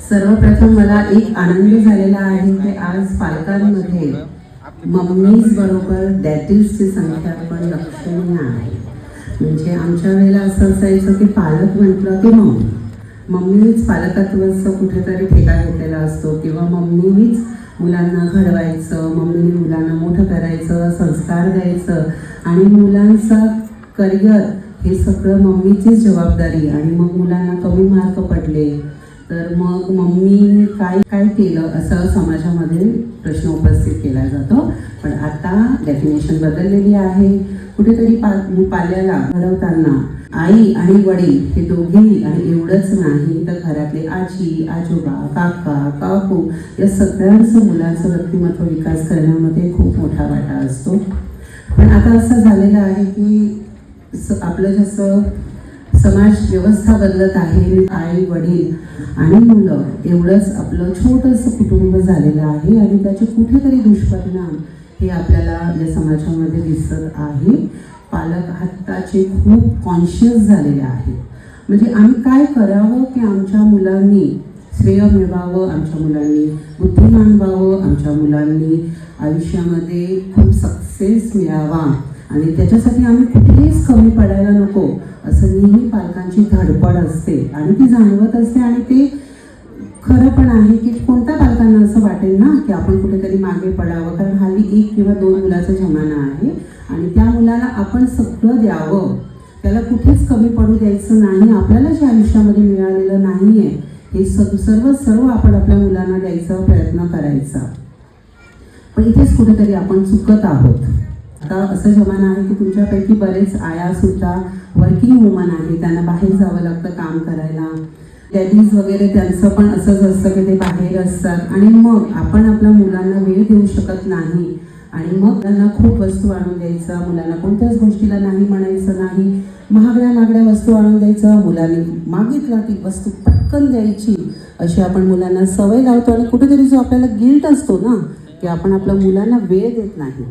सर्वप्रथम मला एक आनंद झालेला आहे की आज पालकांमध्ये मम्मीज बरोबर डॅडीजची संख्या पण लक्षणीय आहे. म्हणजे आमच्या वेळेला असं असायचं की पालक म्हटलं की मम्मीच पालकत्वाचं कुठेतरी ठेका घेतलेला असतो किंवा मम्मीच मुलांना घडवायचं, मम्मीने मुलांना मोठं करायचं, संस्कार द्यायचं आणि मुलांचा करिअर हे सगळं मम्मीचीच जबाबदारी. आणि मग मुलांना कमी मार्क पडले तर मग मम्मीने काय काय केलं असं समाजामध्ये प्रश्न उपस्थित केला जातो. पण आता डेफिनेशन बदललेली आहे. कुठेतरी पाल्याला घडवताना आई आणि वडील हे दोघेही, आणि एवढंच नाही तर घरातले आजी आजोबा काका काकू या सगळ्यांचं मुलांचं व्यक्तिमत्व विकास करण्यामध्ये खूप मोठा वाटा असतो. पण आता असं झालेलं आहे की आपलं जसं समाज व्यवस्था बदलत आहे, आई वडील आणि मुलं एवढंच आपलं छोटंसं कुटुंब झालेलं आहे आणि त्याचे कुठेतरी दुष्परिणाम हे आपल्याला या समाजामध्ये दिसत आहे. पालक आत्ताचे खूप कॉन्शियस झालेले आहेत. म्हणजे आम्ही काय करावं की आमच्या मुलांनी श्रेय मिळवावं, आमच्या मुलांनी बुद्धिमान व्हावं, आमच्या मुलांनी आयुष्यामध्ये खूप सक्सेस मिळावा आणि त्याच्यासाठी आम्ही कुठेच कमी पडायला नको असं नेहमी पालकांची धडपड असते आणि ती जाणवत असते. आणि ते खरं पण आहे की कोणत्या पालकांना असं वाटेल ना की आपण कुठेतरी मागे पडावं, कारण हल्ली 1 किंवा 2 मुलाचा जमाना आहे आणि त्या मुलाला आपण सगळं द्यावं, त्याला कुठेच कमी पडू द्यायचं नाही. आपल्याला जे आयुष्यामध्ये मिळालेलं नाही आहे हे सर्व आपण आपल्या मुलांना द्यायचा प्रयत्न करायचा. पण इथेच कुठेतरी आपण चुकत आहोत. आता असं जमाना आहे की तुमच्यापैकी बरेच आयासुद्धा वर्किंग वुमन आहे, त्यांना बाहेर जावं लागतं काम करायला. डॅडीज वगैरे त्यांचं पण असंच असतं की ते बाहेर असतात आणि मग आपण आपल्या मुलांना वेळ देऊ शकत नाही आणि मग त्यांना खूप वस्तू आणून द्यायचं, मुलांना कोणत्याच गोष्टीला नाही म्हणायचं नाही, महागड्या वस्तू आणून द्यायचं, मुलांनी मागितलं ती वस्तू पटकन द्यायची अशी आपण मुलांना सवय लावतो. आणि कुठेतरी जो आपल्याला गिल्ट असतो ना की आपण आपल्या मुलांना वेळ देत नाही,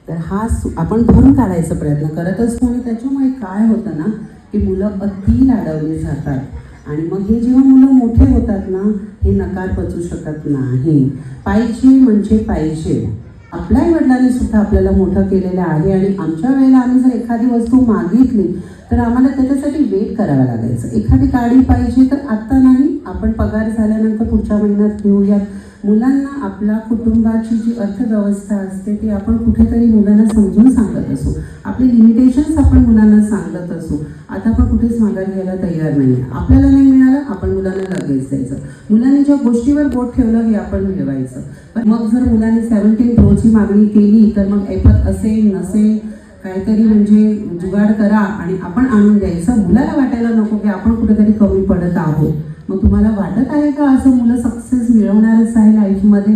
तर हा आपण भरून काढायचा प्रयत्न करत असतो. आणि त्याच्यामुळे काय होतं ना की मुलं अति लाडवली जातात आणि मग हे जेव्हा मुलं मोठे होतात ना हे नकार पचू शकत नाही. पाहिजे म्हणजे पाहिजे. आपल्या वडिलांनी सुद्धा आपल्याला मोठं केलेलं आहे आणि आमच्या वेळेला आम्ही जर एखादी वस्तू मागितली तर आम्हाला त्याच्यासाठी वेट करावं लागायचं. एखादी गाडी पाहिजे तर आत्ता नाही, आपण पगार झाल्यानंतर पुढच्या महिन्यात घेऊयात. मुलांना आपल्या कुटुंबाची जी अर्थव्यवस्था असते ती आपण कुठेतरी मुलांना समजून सांगत असू, आपले लिमिटेशन्स आपण मुलांना सांगत असू. आता आपण कुठेच माघार घ्यायला तयार नाही. आपल्याला नाही मिळालं आपण मुलांना लगेच द्यायचं. मुलांनी ज्या गोष्टीवर बोट ठेवलं हे आपण मिळवायचं. पण मग जर मुलांनी 17 प्रोची मागणी केली तर मग ऐपत असेल नसेल काहीतरी म्हणजे जुगाड करा आणि आपण आणून द्यायचं. मुलाला वाटायला नको की आपण कुठेतरी कमी पडत आहोत. मग तुम्हाला वाटत आहे का असं मुलं सक्सेस मिळवणारच आहे लाईफमध्ये?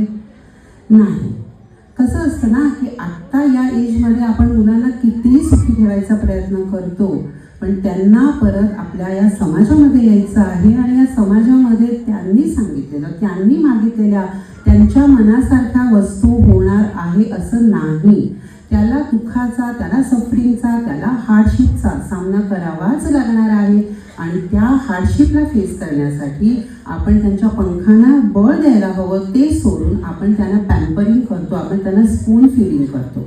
नाही. कसं असतं ना की आत्ता या एजमध्ये आपण मुलांना कितीही सुखी ठेवायचा प्रयत्न करतो पण त्यांना परत आपल्या या समाजामध्ये यायचं आहे आणि या समाजामध्ये त्यांनी सांगितलेलं, त्यांनी मागितलेल्या, त्यांच्या मनासारख्या वस्तू होणार आहे असं नाही. त्याला दुःखाचा, त्याला सफरिंगचा, त्याला हार्डशिपचा सामना करावाच लागणार आहे आणि त्या हार्डशिपला फेस करण्यासाठी आपण त्यांच्या पंखांना बळ द्यायला हवं. ते सोडून आपण त्यांना पॅम्परिंग करतो, आपण त्यांना स्पून फीडिंग करतो.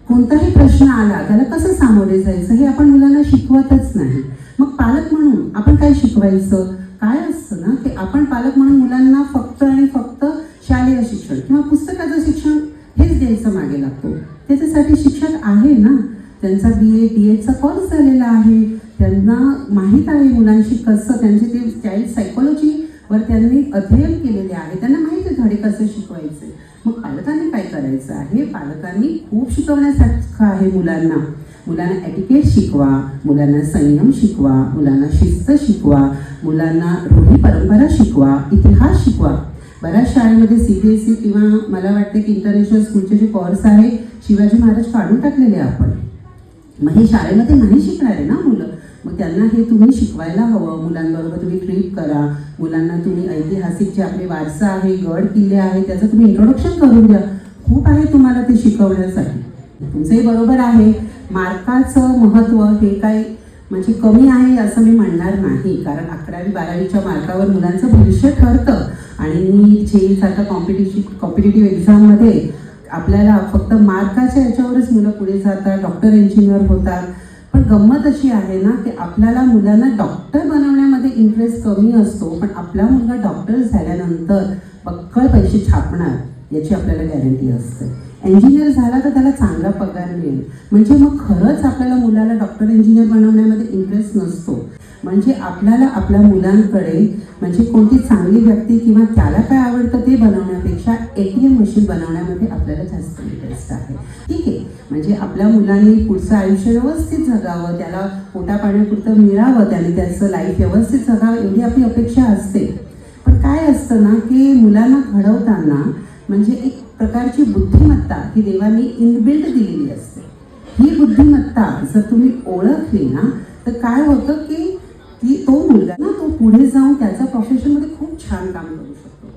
कोणताही प्रश्न आला त्याला कसं सामोरे जायचं हे आपण मुलांना शिकवतच नाही. मग पालक म्हणून आपण काय शिकवायचं? काय असतं ना की आपण पालक म्हणून मुलांना फक्त आणि फक्त शालेय शिक्षण किंवा पुस्तकाचं शिक्षण हेच द्यायचं मागे लागतो. त्याच्यासाठी शिक्षक आहे ना, त्यांचा BA DEdचा कोर्स झालेला आहे, त्यांना माहीत आहे मुलांशी कसं, त्यांचे ते चाइल्ड सायकोलॉजीवर त्यांनी अध्ययन केलेले आहे, त्यांना माहीत आहे धडे कसे शिकवायचे. मग पालकांनी काय करायचं आहे? पालकांनी खूप शिकवण्यासारखं आहे मुलांना. मुलांना ॲटिकेट शिकवा, मुलांना संयम शिकवा, मुलांना शिस्त शिकवा, मुलांना रूढी परंपरा शिकवा, इतिहास शिकवा. बऱ्याच शाळेमध्ये CBSE किंवा मला वाटते की इंटरनॅशनल स्कूलचे जे कोर्स आहे शिवाजी महाराज काढून टाकलेले आपण. मग हे शाळेमध्ये नाही शिकणार आहे ना मुलं. मग त्यांना हे तुम्ही शिकवायला हवं. मुलांबरोबर तुम्ही ट्रीप करा, मुलांना तुम्ही ऐतिहासिक जे आपले वारसा आहे, गड किल्ले आहे त्याचं तुम्ही इंट्रोडक्शन करून द्या. खूप आहे तुम्हाला ते शिकवण्यासाठी. तुमचंही बरोबर आहे, मार्काचं महत्त्व हे काही म्हणजे कमी आहे असं मी म्हणणार नाही, कारण 11वी-12वीच्या मार्कावर मुलांचं भविष्य ठरतं आणि नीट जेईसारखा कॉम्पिटिटिव्ह एक्झाममध्ये आपल्याला फक्त मार्काच्या याच्यावरच मुलं पुढे जातात, डॉक्टर इंजिनियर होतात. पण गंमत अशी आहे ना की आपल्याला मुलांना डॉक्टर बनवण्यामध्ये इंटरेस्ट कमी असतो, पण आपला मुलगा डॉक्टर झाल्यानंतर बक्कळ पैसे छापणार याची आपल्याला गॅरंटी असते. इंजिनियर झाला तर त्याला चांगला पगार मिळेल. म्हणजे मग खरंच आपल्याला मुलाला डॉक्टर इंजिनियर बनवण्यामध्ये इंटरेस्ट नसतो. म्हणजे आपल्याला आपल्या मुलांकडे म्हणजे कोणती चांगली व्यक्ती किंवा त्याला काय आवडतं ते बनवण्यापेक्षा ATM मशीन बनवण्यामध्ये आपल्याला जास्त इंटरेस्ट आहे. ठीक आहे, म्हणजे आपल्या मुलांनी पुढचं आयुष्य व्यवस्थित जगावं, त्याला पोटापाण्यापुरतं मिळावं, त्याने त्याचं लाईफ व्यवस्थित जगावं एवढी आपली अपेक्षा असते. पण काय असतं ना की मुलांना घडवताना म्हणजे एक प्रकारची बुद्धिमत्ता ही देवाने इनबिल्ट दिलेली असते. ही बुद्धिमत्ता जर तुम्ही ओळखली ना तर काय होतं की तो मुलगा ना तो पुढे जाऊन त्याच्या प्रोफेशनमध्ये खूप छान काम करू शकतो.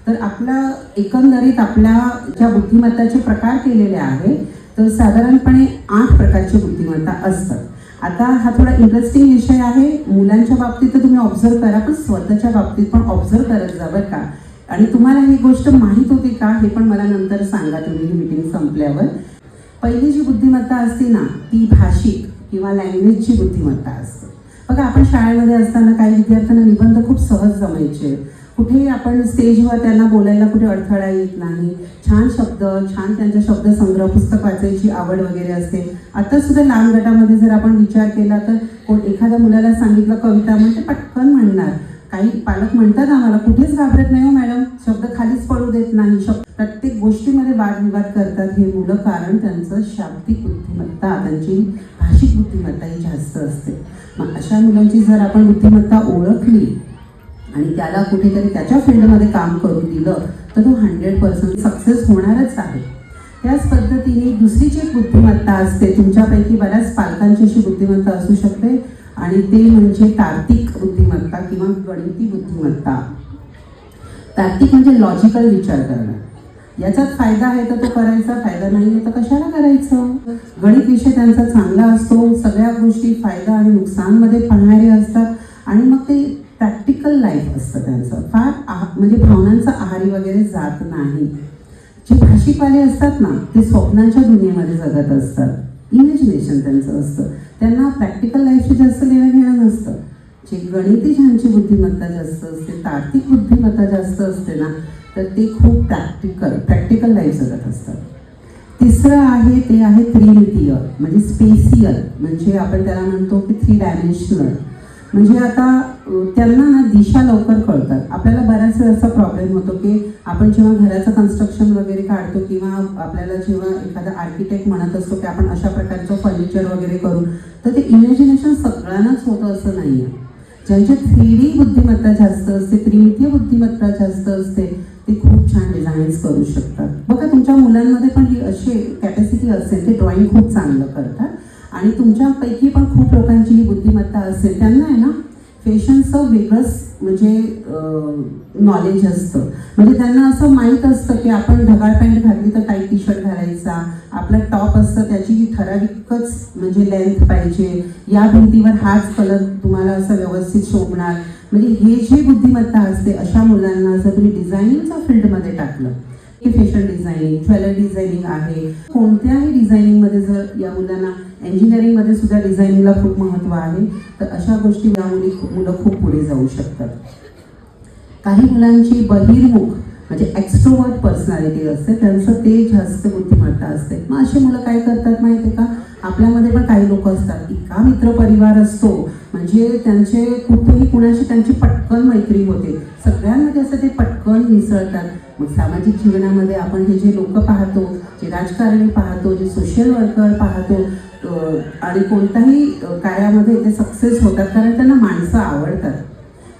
तर आपला एकंदरीत आपल्या ज्या बुद्धिमत्ताचे प्रकार केलेले आहे तर साधारणपणे 8 प्रकारची बुद्धिमत्ता असतात. आता हा थोडा इंटरेस्टिंग विषय आहे. मुलांच्या बाबतीत तर तुम्ही ऑब्झर्व करा, पण स्वतःच्या बाबतीत पण ऑब्झर्व करत जा बरं का. आणि तुम्हाला ही गोष्ट माहीत होती का हे पण मला नंतर सांगा तुम्ही ही मीटिंग संपल्यावर. पहिली जी बुद्धिमत्ता असते ना ती भाषिक किंवा लँग्वेजची बुद्धिमत्ता असते. बघा, आपण शाळेमध्ये असताना काही विद्यार्थ्यांना निबंध खूप सहज जमायचे. कुठेही आपण स्टेजवर त्यांना बोलायला कुठे अडथळा येत नाही. छान शब्द, छान त्यांचा शब्दसंग्रह, पुस्तक वाचायची आवड वगैरे असते. आता सुद्धा लहान गटामध्ये जर आपण विचार केला तर एखाद्या मुलाला सांगितलं कविता म्हणजे पटकन म्हणणार. काही पालक म्हणतात आम्हाला कुठेच घाबरत नाही हो मॅडम, शब्द खालीच पडू देत नाही, प्रत्येक गोष्टीमध्ये वादविवाद करतात हे मुलं, कारण त्यांचं शाब्दिक बुद्धिमत्ता, त्यांची भाषिक बुद्धिमत्ता ही जास्त असते. मग अशा मुलांची जर आपण बुद्धिमत्ता ओळखली आणि त्याला कुठेतरी त्याच्या फील्डमध्ये काम करून दिलं तर तो 100% सक्सेस होणारच आहे. त्याच पद्धतीने दुसरी जी बुद्धिमत्ता असते, तुमच्यापैकी बऱ्याच पालकांची अशी बुद्धिमत्ता असू शकते आणि ते म्हणजे तार्किक बुद्धिमत्ता किंवा गणिती बुद्धिमत्ता. तार्किक म्हणजे लॉजिकल विचार करणं. याचाच फायदा आहे तर तो करायचा, फायदा नाही आहे तर कशाला करायचं. गणित विषय त्यांचा चांगला असतो, सगळ्या गोष्टी फायदा आणि नुकसानमध्ये पाहणारे असतात आणि मग ते प्रॅक्टिकल लाईफ असतं त्यांचं. फार म्हणजे भावनांचा आहारी वगैरे जात नाही. जे भाषिकवाले असतात ना ते स्वप्नांच्या दुनियेमध्ये जगत असतात. इमॅजिनेशन त्यांचं असतं, त्यांना प्रॅक्टिकल लाईफशी जास्त लेणं घेणं नसतं. जे गणिती ज्यांची बुद्धिमत्ता जास्त असते, तार्किक बुद्धिमत्ता जास्त असते ना तर ते खूप प्रॅक्टिकल लाईफ जगत असतात. तिसरं आहे ते आहे त्रिमितीय म्हणजे स्पेसियल, म्हणजे आपण त्याला म्हणतो की 3 डायमेन्शनल. म्हणजे आता त्यांना ना दिशा लवकर कळतात. आपल्याला बऱ्याच वेळेचा प्रॉब्लेम होतो की आपण जेव्हा घराचं कन्स्ट्रक्शन वगैरे काढतो किंवा आपल्याला जेव्हा एखादा आर्किटेक्ट म्हणत असतो की आपण अशा प्रकारचं फर्निचर वगैरे करू तर ते इमॅजिनेशन सगळ्यांनाच होतं असं नाही आहे. ज्यांची 3D बुद्धिमत्ता जास्त असते, त्रिमितीय बुद्धिमत्ता जास्त असते ते खूप छान डिझाईन्स करू शकतात. बघा, तुमच्या मुलांमध्ये पण ही अशी कॅपॅसिटी असेल, ते ड्रॉइंग खूप चांगलं करतात आणि तुमच्यापैकी पण खूप लोकांची ही बुद्धिमत्ता असेल, त्यांना आहे ना फॅशनचं वेगळंच म्हणजे नॉलेज असतं. म्हणजे त्यांना असं माहीत असतं की आपण ढगाळ पॅन्ट घातली तर टाईट टी शर्ट घालायचा, आपला टॉप असतं त्याची ठराविकच म्हणजे लेंथ पाहिजे, या भिंतीवर हाच कलर तुम्हाला असं व्यवस्थित शोभणार. म्हणजे हे जी बुद्धिमत्ता असते अशा मुलांना जर तुम्ही डिझायनिंगच्या फील्डमध्ये टाकलं की फॅशन डिझायनिंग, ज्वेलरी डिझायनिंग आहे, कोणत्याही डिझायनिंगमध्ये जर या मुलांना, इंजिनिअरिंगमध्ये सुद्धा डिझायनिंगला खूप महत्त्व आहे, तर अशा गोष्टी या मुलं खूप पुढे जाऊ शकतात. काही मुलांची बहिर्मुख म्हणजे एक्स्ट्रोवर्ट पर्सनॅलिटी असते, त्यांचं ते जास्त बुद्धिमत्ता असते. मग अशी मुलं काय करतात माहिती आहे का, आपल्यामध्ये पण काही लोक असतात, इतका मित्रपरिवार असतो म्हणजे त्यांचे कुठेही कुणाशी त्यांची पटकन मैत्री होते, सगळ्यांमध्ये असं ते पटकन मिसळतात. मग सामाजिक जीवनामध्ये आपण हे जे लोक पाहतो, जे राजकारणी पाहतो, जे सोशल वर्कर पाहतो आणि कोणत्याही कार्यामध्ये ते सक्सेस होतात कारण त्यांना माणसं आवडतात.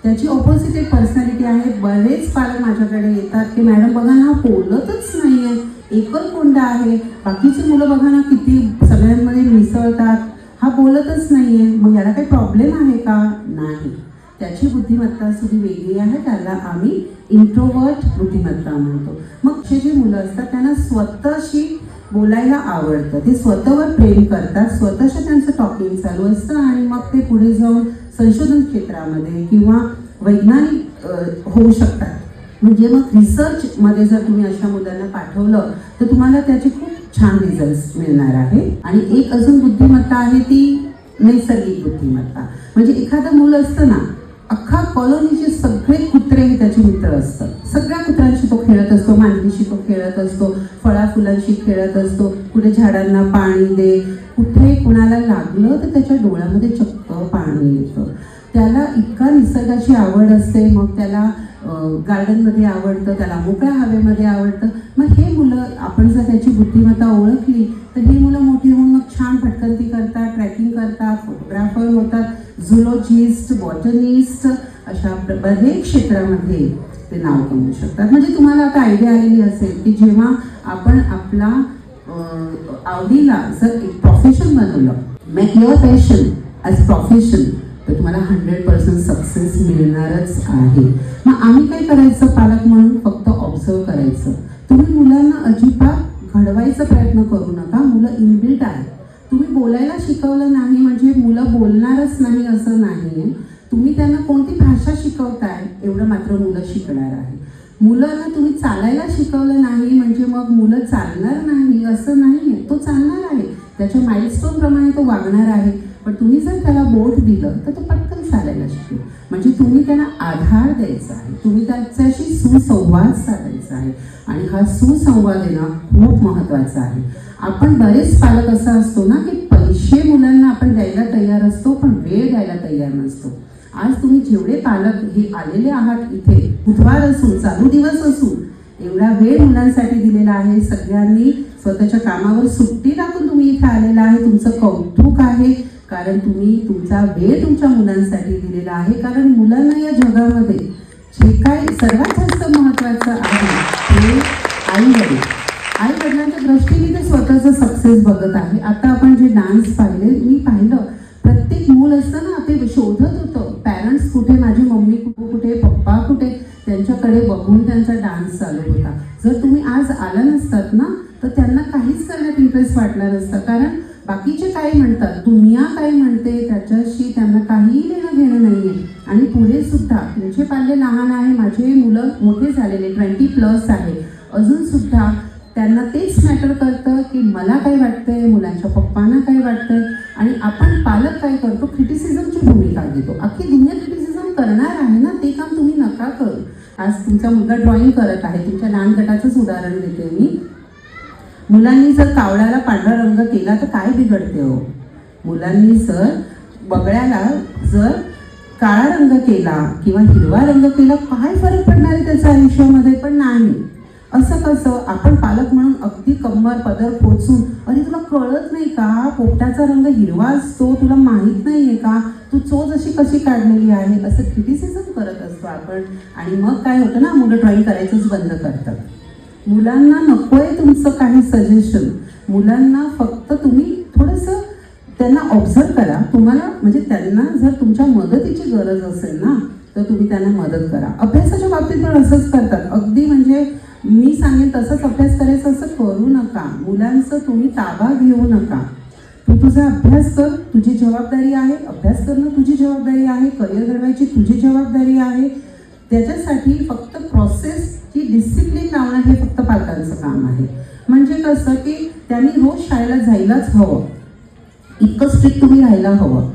त्याची ऑपोजिट एक पर्सनॅलिटी आहे. बरेच पालक माझ्याकडे येतात की मॅडम बघा ना, हा बोलतच नाही आहे, एकलकोंडा आहे, बाकीची मुलं बघा ना किती सगळ्यांमध्ये मिसळतात, हा बोलतच नाही आहे, मग याला काही प्रॉब्लेम आहे का? नाही, त्याची बुद्धिमत्ता सुद्धा वेगळी आहे, त्याला आम्ही इंट्रोवर्ट बुद्धिमत्ता म्हणतो. मग असे जे मुलं असतात त्यांना स्वतःशी बोलायला आवडतं, ते स्वतःवर प्रेम करतात, स्वतःच्या त्यांचं टॉकिंग चालू असतं आणि मग ते पुढे जाऊन संशोधन क्षेत्रामध्ये किंवा वैज्ञानिक होऊ शकतात. म्हणजे मग रिसर्चमध्ये जर तुम्ही अशा मुलांना पाठवलं तर तुम्हाला त्याचे खूप छान रिझल्ट मिळणार आहे. आणि एक अजून बुद्धिमत्ता आहे ती नैसर्गिक बुद्धिमत्ता. म्हणजे एखादं मुलं असतं ना, अख्खा कॉलनीचे सगळे कुत्रे हे त्याचे मित्र असतात. सगळ्या कुत्र्यांशी तो खेळत असतो, मांजरीशी तो खेळत असतो, फळाफुलांशी खेळत असतो, कुठे झाडांना पाणी दे, कुठे कुणाला लागलं तर त्याच्या डोळ्यामध्ये चक्क पाणी येतं. त्याला इतका निसर्गाची आवड असते, मग त्याला गार्डनमध्ये आवडतं, त्याला मोकळ्या हवेमध्ये आवडतं. मग हे मुलं आपण जर त्याची बुद्धिमत्ता ओळखली तर ही मुलं मोठी होऊन मग छान भटकंती करतात, ट्रॅकिंग करतात, फोटोग्राफर होतात, झुलॉजिस्ट, बॉटनिस्ट, अशा बरेच क्षेत्रामध्ये ते नाव कमवू शकतात. म्हणजे तुम्हाला आता आयडिया आलेली असेल की जेव्हा आपण आपला आवडीला जर एक प्रोफेशन बनवलं, make your passion as profession, तर तुम्हाला 100% सक्सेस मिळणारच आहे. मग आम्ही काय करायचं पालक म्हणून, फक्त ऑब्झर्व करायचं. तुम्ही मुलांना अजिबात घडवायचा प्रयत्न करू नका. मुलं इनबिल्ट आहे. तुम्ही बोलायला शिकवलं नाही म्हणजे मुलं बोलणारच नाही असं नाही. तुम्ही त्यांना कोणती भाषा शिकवताय एवढं मात्र मुलं शिकणार आहे. मुलांना तुम्ही चालायला शिकवलं नाही म्हणजे मग मुलं चालणार नाही असं नाही आहे. तो चालणार आहे, त्याच्या माइलस्टोन प्रमाणे तो वागणार आहे. पण तुम्ही जर त्याला बोट दिलं तर तो पटकन चालायला शिकेल. म्हणजे तुम्ही त्यांना आधार द्यायचा आहे, तुम्ही त्याच्याशी सुसंवाद साधायचा आहे. आणि हा सुसंवाद देणं खूप महत्त्वाचं आहे. आपण बरेच पालक असा असतो ना की पैसे मुलांना आपण द्यायला तयार असतो पण वेळ द्यायला तयार नसतो. आज तुम्ही जेवढे पालक हे आलेले आहात इथे, बुधवार असून चालू दिवस असून एवढा वेळ मुलांसाठी दिलेला आहे. सगळ्यांनी स्वतःच्या कामावर सुट्टी टाकून तुम्ही इथे आलेला आहे. तुमचं कौतुक आहे, कारण तुम्ही तुमचा वेळ तुमच्या मुलांसाठी दिलेला आहे. कारण मुलांना या जगामध्ये जे काय सर्वात जास्त महत्त्वाचं आहे ते आई-वडील. आई-वडिलांच्या दृष्टीने ते स्वतःचं सक्सेस बघत आहे. आता आपण जे डान्स पाहिले, मी पाहिलं प्रत्येक मूल असतं ना ते शोधत होतं पॅरेंट्स कुठे, माझी मम्मी कुठे, पप्पा कुठे, त्यांच्याकडे बघून त्यांचा डान्स चालू होता. जर तुम्ही आज आला नसतात ना तर त्यांना काहीच करण्यात इंटरेस्ट वाटला नसता. कारण बाकीचे काय म्हणतात, दुनिया काय म्हणते त्याच्याशी त्यांना काहीही देणं घेणं नाही आहे. आणि पुढे सुद्धा तुमचे पाल्य लहान आहे, माझे मुलं मोठे झालेले 20+ आहे, अजूनसुद्धा त्यांना तेच मॅटर करतं की मला काय वाटतंय, मुलांच्या पप्पांना काय वाटतंय. आणि आपण पालक काय करतो, क्रिटिसिझमची भूमिका घेतो. अख्खी दुनिया क्रिटिसिझम करणार आहे ना, ते काम तुम्ही नका करू. आज तुमचा मुलगा ड्रॉइंग करत आहे, तुमच्या लहान गटाचंच उदाहरण देते मी. मुलांनी जर कावळ्याला पांढरा रंग केला तर काय बिघडते हो. मुलांनी जर बगळ्याला जर काळा रंग केला किंवा हिरवा रंग केला, काय फरक पडणार आहे त्याच्या आयुष्यामध्ये? पण नाही. असं कसं आपण पालक म्हणून अगदी कंबर पदर पोचून, अरे तुला कळत नाही का पोपटाचा रंग हिरवा असतो, तुला माहीत नाही आहे का, तू चोच अशी कशी काढलेली आहे, असं क्रिटिसिझम करत असतो आपण. आणि मग काय होतं ना, मुलं ड्रॉइंग करायचंच बंद करतात. मुलांना नको आहे तुमचं काही सजेशन. मुलांना फक्त तुम्ही थोडंसं त्यांना ऑब्झर्व करा. तुम्हाला म्हणजे त्यांना जर तुमच्या मदतीची गरज असेल ना तर तुम्ही त्यांना मदत करा. अभ्यासाच्या बाबतीत पण असंच करतात. अगदी म्हणजे मी सांगेन तसंच अभ्यास करायचं असं करू नका. मुलांचं तुम्ही ताबा घेऊ नका. तू तुझा अभ्यास कर, तुझी जबाबदारी आहे. अभ्यास करणं तुझी जबाबदारी आहे, करिअर घडवायची तुझी जबाबदारी आहे. त्याच्यासाठी फक्त प्रोसेसची डिसिप्लिन लावणं हे फक्त पालकांचं काम आहे. म्हणजे कसं की त्यांनी रोज शाळेला जायलाच हवं, इतकं स्ट्रिक्ट तुम्ही राहायला हवं.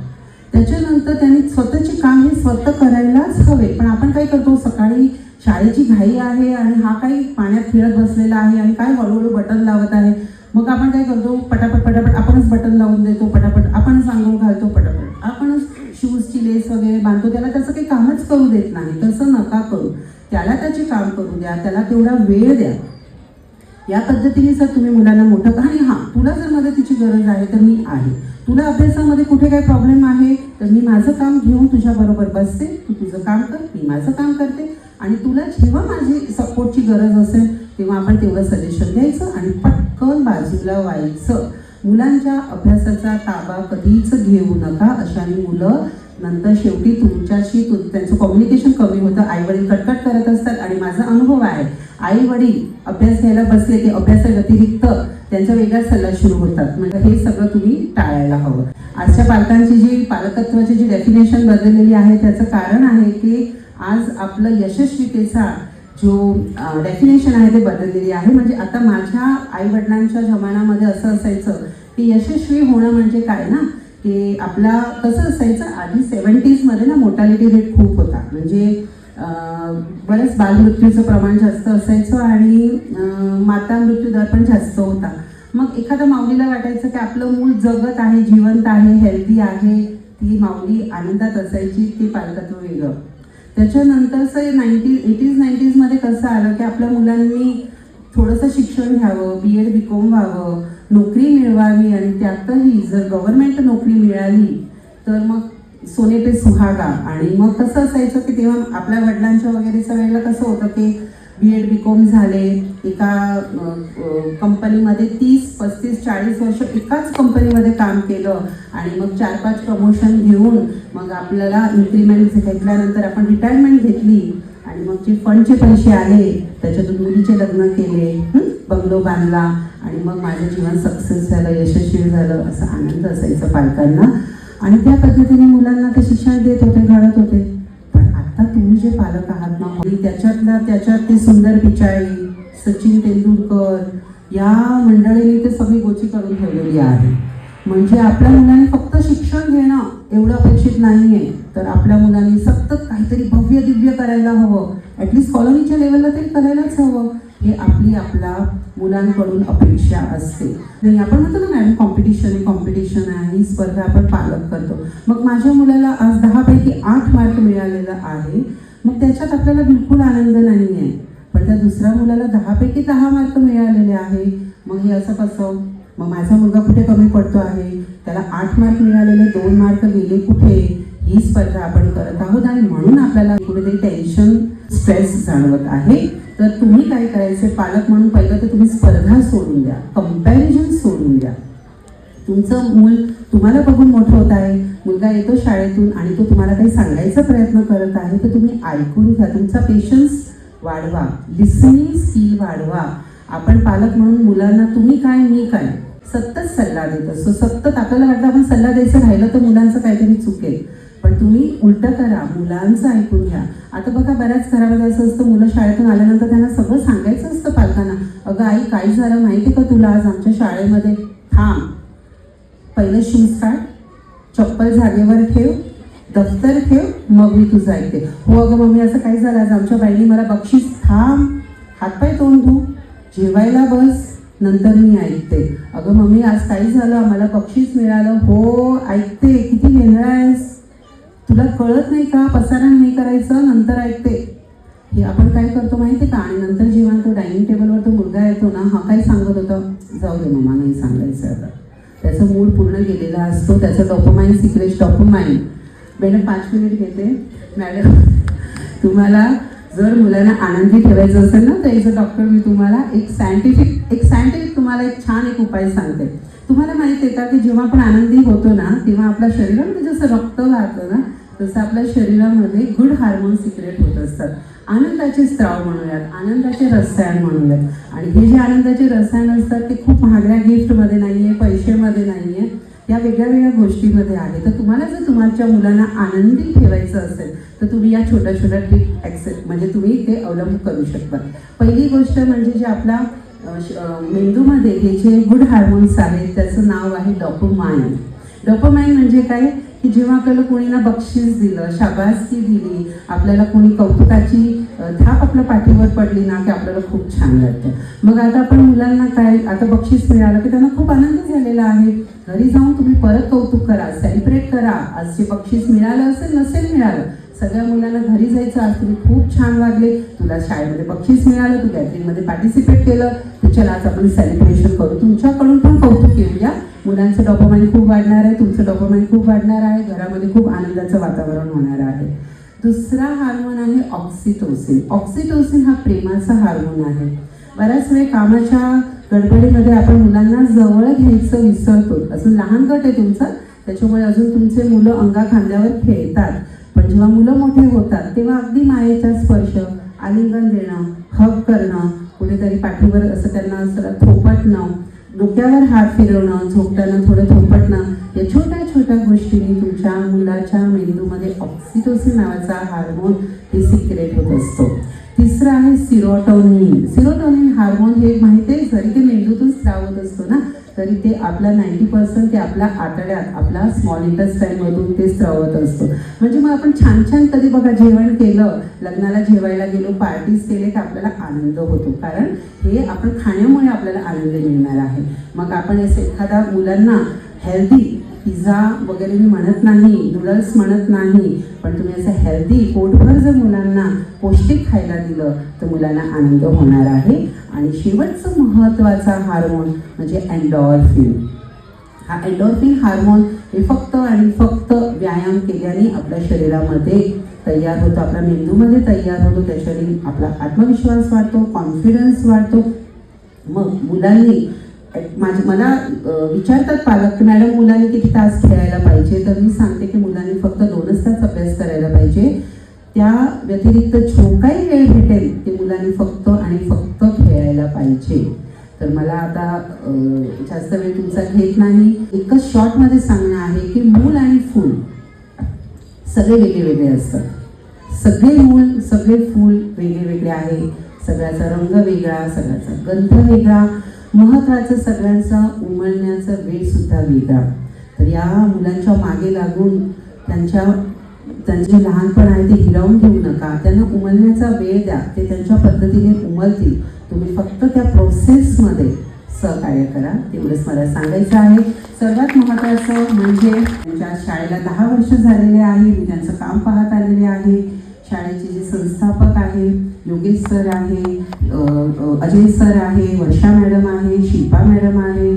त्याच्यानंतर त्यांनी स्वतःचे काम हे स्वतः करायलाच हवे. पण आपण काय करतो, सकाळी शाळेची घाई आहे आणि हा काही पाण्यात खेळत बसलेला आहे आणि काय हळूहळू बटन लावत आहे. मग आपण काय करतो, पटापट पटापट आपणच बटन लावून देतो, पटापट आपणच आंघोळ घालतो, पटापट आपणच शूजची लेस वगैरे बांधतो. त्याला त्याचं काही कामच करू देत नाही. तसं नका करू. त्याला त्याचे काम करू द्या, त्याला तेवढा वेळ द्या. या पद्धतीने जर तुम्ही मुलांना मोठं करा. आणि हां, तुला जर मदतीची गरज आहे तर मी आहे. तुला अभ्यासामध्ये कुठे काही प्रॉब्लेम आहे तर मी माझं काम घेऊन तुझ्याबरोबर बसते, तू तुझं काम कर, मी माझं काम करते. आणि तुला जेव्हा माझी सपोर्टची गरज असेल तेव्हा आपण तेवढं सजेशन द्यायचं आणि पटकन बाजूला व्हायचं. मुलांच्या अभ्यासाचा ताबा कधीच घेऊ नका. अशाने मुलं नंतर शेवटी तुमच्याशी त्यांचं कम्युनिकेशन कमी होतं. आईवडील कटकट करत असतात. आणि माझा अनुभव आहे, आईवडील अभ्यास घ्यायला बसले की अभ्यासाव्यतिरिक्त त्यांचा वेगळा सल्ला सुरू होतात. म्हणजे हे सगळं तुम्ही टाळायला हवं. आजच्या पालकांची जी पालकत्वाची जी डेफिनेशन बदललेली आहे त्याचं कारण आहे की आज आपलं यशस्वीतेचा जो डेफिनेशन आहे ते बदललेली आहे. म्हणजे आता माझ्या आईवडिलांच्या जमान्यामध्ये असं असायचं की यशस्वी होणं म्हणजे काय ना, की आपला कसं असायचं आधी 70s ना मोर्टॅलिटी रेट खूप होता. म्हणजे बरेच बालमृत्यूचं प्रमाण जास्त असायचं आणि माता मृत्यू दर पण जास्त होता. मग एखाद्या माऊलीला वाटायचं की आपलं मूल जगत आहे, जिवंत आहे, हेल्दी आहे, ती माऊली आनंदात असायची, ते पालकत्व वेगळं. त्याच्यानंतरचं 80s-90s कसं आलं की आपल्या मुलांनी थोडंसं शिक्षण घ्यावं, BEd BCom व्हावं, नोकरी मिळवावी आणि त्यातही जर गव्हर्नमेंट नोकरी मिळाली तर मग सोने पे सुहागा. आणि मग कसं असायचं की तेव्हा आपल्या वडिलांच्या वगैरेच्या वेळेला कसं होतं की BEd BCom झाले, एका कंपनीमध्ये 30-35-40 वर्ष एकाच कंपनीमध्ये काम केलं आणि मग 4-5 प्रमोशन घेऊन मग आपल्याला इन्क्रीमेंट घेतल्यानंतर आपण रिटायरमेंट घेतली आणि मग जे फंडचे पैसे आले त्याच्यातून मुलीचे लग्न केले, बंगलो बांधला आणि मग माझं जीवन सक्सेस झालं, यशस्वी झालं, असा आनंद असायचा पालकांना. आणि त्या पद्धतीने मुलांना ते शिक्षण देत होते, घडत होते. पण आता तुम्ही जे पालक आहात ना, त्याच्यात ते सुंदर पिचाई, सचिन तेंडुलकर या मंडळीने ते सगळी गोची करून ठेवलेली आहे. म्हणजे आपल्या मुलांनी फक्त शिक्षण घेणं एवढं अपेक्षित नाहीये, तर आपल्या मुलांनी सतत काहीतरी भव्य दिव्य करायला हवं, ॲटलिस्ट कॉलनीच्या लेवलला तरी करायलाच हवं, हे आपल्या मुलांकडून अपेक्षा असते. नाही आपण म्हणतो ना मॅडम कॉम्पिटिशन आहे, ही स्पर्धा आपण पालक करतो. मग माझ्या मुलाला आज 10 पैकी 8 मार्क मिळालेला आहे, मग त्याच्यात आपल्याला बिलकुल आनंद नाही आहे. पण त्या दुसऱ्या मुलाला 10 पैकी 10 मार्क मिळालेले आहे, मग हे असं कसं? मग माझा मुलगा कुठे कमी पडतो आहे? त्याला 8 मार्क मिळालेले 2 मार्क गेले कुठे? ही स्पर्धा आपण करत आहोत आणि म्हणून आपल्याला कुठेतरी टेन्शन, स्ट्रेस जाणवत आहे. तर तुम्ही काय करायचे पालक म्हणून, पहिलं तर तुम्ही स्पर्धा सोडून द्या, कंपॅरिझन सोडून द्या. तुमचं मूल तुम्हाला बघून मोठं होत आहे. मुलगा येतो शाळेतून आणि तो तुम्हाला काही सांगायचा प्रयत्न करत आहे, तर तुम्ही ऐकून घ्या, तुमचा पेशन्स वाढवा, लिसनिंग स्किल वाढवा. आपण पालक म्हणून मुलांना तुम्ही काय मी काय सतत सल्ला देत असतो. सतत आपल्याला वाटतं आपण सल्ला द्यायचं राहिलं तर मुलांचं काहीतरी चुकेल, पण तुम्ही उलटं करा, मुलांचं ऐकून घ्या. आता बघा बऱ्याच घरामध्ये असं असतं, मुलं शाळेतून आल्यानंतर त्यांना सगळं सांगायचं असतं पालकांना. अगं आई काय झालं माहिती का तुला, आज आमच्या शाळेमध्ये थांब, पहिलं शूज काढ, चप्पल जागेवर ठेव, दफ्तर ठेव, मग मी तुझं ऐकते. हो अगं मम्मी असं काय झालं, आज आमच्या बाईने मला बक्षीस, थांब, हातपाय तोंड धू, जेवायला बस, नंतर मी ऐकते. अगं मम्मी आज काय झालं, मला बक्षीस मिळालं, हो ऐकते, किती वेगळा आहेस, तुला कळत नाही का, पसारा नाही करायचं, नंतर ऐकते. हे आपण काय करतो माहिती का? आणि नंतर जेव्हा तो डायनिंग टेबलवर तो मुलगा येतो ना, हा काय सांगत होता, जाऊ दे मम्मा नाही सांगायचं आता. त्याचं मूड पूर्ण गेलेला असतो, त्याचं dopamine secret dopamine. Madam 5 minute घेते. मॅडम तुम्हाला जर मुलांना आनंदी ठेवायचं असेल ना, तर एज अ डॉक्टर मी तुम्हाला एक सायंटिफिक तुम्हाला एक छान उपाय सांगते. तुम्हाला माहिती आहे का की जेव्हा आपण आनंदी होतो ना, तेव्हा आपल्या शरीरामध्ये जसं रक्त वाहतं ना, तसं आपल्या शरीरामध्ये गुड हार्मोन सिक्रेट होत असतात. आनंदाचे स्त्राव म्हणूयात, आनंदाचे रसायन म्हणूयात. आणि हे जे आनंदाचे रसायन असतात ते खूप महागड्या गिफ्टमध्ये नाही आहे, पैशामध्ये नाही आहे, या वेगळ्या वेगळ्या गोष्टीमध्ये आहे. तर तुम्हाला जर तुमच्या मुलांना आनंदी ठेवायचं असेल तर तुम्ही या छोट्या छोट्या ट्रिक ॲक्सेप्ट म्हणजे तुम्ही ते अवलंब करू शकता. पहिली गोष्ट म्हणजे जे आपला मेंदूमध्ये हे जे गुड हार्मोन्स आहेत त्याचं नाव आहे डोपामाइन. डोपामाइन म्हणजे काय की जेव्हा आपल्याला कोणी ना बक्षीस दिलं, शाबासकी दिली, आपल्याला कोणी कौतुकाची थाप आपल्या पाठीवर पडली ना की आपल्याला खूप छान वाटतं. मग आता आपण मुलांना काय, आता बक्षीस मिळालं की त्यांना खूप आनंद झालेला आहे. घरी जाऊन तुम्ही परत कौतुक करा, सेलिब्रेट करा. आज जे बक्षीस मिळालं असेल नसेल मिळालं, सगळ्या मुलांना घरी जायचं, आज तुम्ही खूप छान वागले, तुला शाळेमध्ये बक्षीस मिळालं, तू गॅदरिंगमध्ये पार्टिसिपेट केलं, तर चला आज आपण सेलिब्रेशन करू. तुमच्याकडून पण कौतुक येऊया. मुलांचं डोपामाइन खूप वाढणार आहे, तुमचं डोपामाइन खूप वाढणार आहे, घरामध्ये खूप आनंदाचं वातावरण होणार आहे. दुसरा हार्मोन आहे ऑक्सिटोसिन. ऑक्सिटोसिन हा प्रेमाचा हार्मोन आहे. बऱ्याच वेळ कामाच्या गडबडीमध्ये आपण मुलांना जवळ घ्यायचं विसरतो. अजून लहान गट आहे तुमचा, त्याच्यामुळे अजून तुमचे मुलं अंगा खांद्यावर खेळतात. पण जेव्हा मुलं मोठे होतात तेव्हा अगदी मायेचा स्पर्श, आलिंगन देणं, हग करणं, कुठेतरी पाठीवर असं त्यांना असं थोपटणं, डोक्यावर हात फिरवणं, झोपताना थोडं थोपटणं, या छोट्या छोट्या गोष्टींनी तुमच्या मुलाच्या मेंदूमध्ये ऑक्सिटोसिन नावाचा हार्मोन हे सिक्रेट होत असतो. तिसरं आहे सिरोटोनिन. सिरोटोनिन हार्मोन हे माहिती आहे, जरी ते मेंदूतून स्त्राव होत असतो ना, तरी ते आपला 90% ते आपल्या आतड्यात, आपला स्मॉल इंटेस्टाईनमधून ते स्त्रावत असतो. म्हणजे मग आपण छान छान कधी बघा जेवण केलं, लग्नाला जेवायला गेलो, पार्टीज केले की आपल्याला आनंद होतो, कारण हे आपण खाण्यामुळे आपल्याला आनंद मिळणार आहे. मग आपण असं एखादा मुलांना हेल्दी पिझ्झा वगैरे मी म्हणत नाही, नूडल्स म्हणत नाही, पण तुम्ही असं हेल्दी पोटभर जर मुलांना पौष्टिक खायला दिलं तर मुलांना आनंद होणार आहे. आणि शेवटचं महत्त्वाचा हार्मोन म्हणजे एंडॉर्फिन. हा एंडॉर्फिन हार्मोन हे फक्त आणि फक्त व्यायाम केल्याने आपल्या शरीरामध्ये तयार होतो, आपल्या मेंदूमध्ये तयार होतो. त्याच्याने आपला आत्मविश्वास वाढतो, कॉन्फिडन्स वाढतो. मग मुलांनी मला विचारतात पालक की मॅडम मुलांनी किती तास खेळायला पाहिजे, तर मी सांगते की मुलांनी फक्त 2च तास अभ्यास करायला पाहिजे. त्या व्यतिरिक्त जो काही वेळ भेटेल ते मुलांनी फक्त आणि फक्त खेळायला पाहिजे. तर मला आता जास्त वेळ तुमचा घेत नाही, एकच शॉर्टमध्ये सांगणं आहे की मूल आणि फूल सगळे वेगळे वेगळे असतात. सगळे मूल सगळे फूल वेगळे वेगळे आहे. सगळ्याचा रंग वेगळा, सगळ्याचा गंध वेगळा, महत्त्वाचं सगळ्यांचा उमलण्याचा वेळ सुद्धा वेगळा. तर या मुलांच्या मागे लागून त्यांचे लहानपण आहे ते हिरावून घेऊ नका. त्यांना उमलण्याचा वेळ द्या, ते त्यांच्या पद्धतीने उमलतील. तुम्ही फक्त त्या प्रोसेसमध्ये सहकार्य करा, तेवढंच मला सांगायचं आहे. सर्वात महत्त्वाचं म्हणजे त्यांच्या शाळेला 10 वर्ष झालेले आहे, मी त्यांचं काम पाहत आलेले आहे. शाळेचे जे संस्थापक आहे, योगेश सर आहे, अजय सर आहे, वर्षा मॅडम आहे, शिल्पा मॅडम आहे,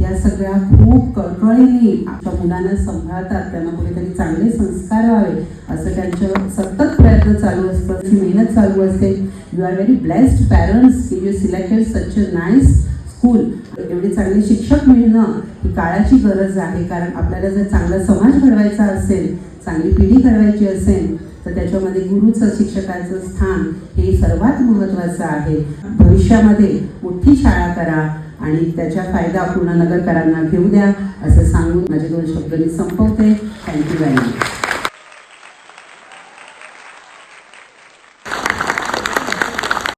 या सगळ्या खूप कळकळीने आपल्या मुलांना सांभाळतात. त्यांना कुठेतरी चांगले संस्कार व्हावे असं त्यांचं सतत प्रयत्न चालू असतं, त्याची मेहनत चालू असते. You are very blessed parents की you selected such a nice school. एवढे चांगले शिक्षक मिळणं ही काळाची गरज आहे, कारण आपल्याला जर चांगला समाज घडवायचा असेल, चांगली पिढी घडवायची असेल, तर त्याच्यामध्ये गुरुचं, शिक्षकाचं स्थान हे सर्वात महत्त्वाचं आहे. भविष्यामध्ये मोठी शाळा करा आणि त्याचा फायदा पूर्ण नगरकरांना घेऊ द्या, असं सांगून माझे 2 शब्द मी संपवते. Thank you very much.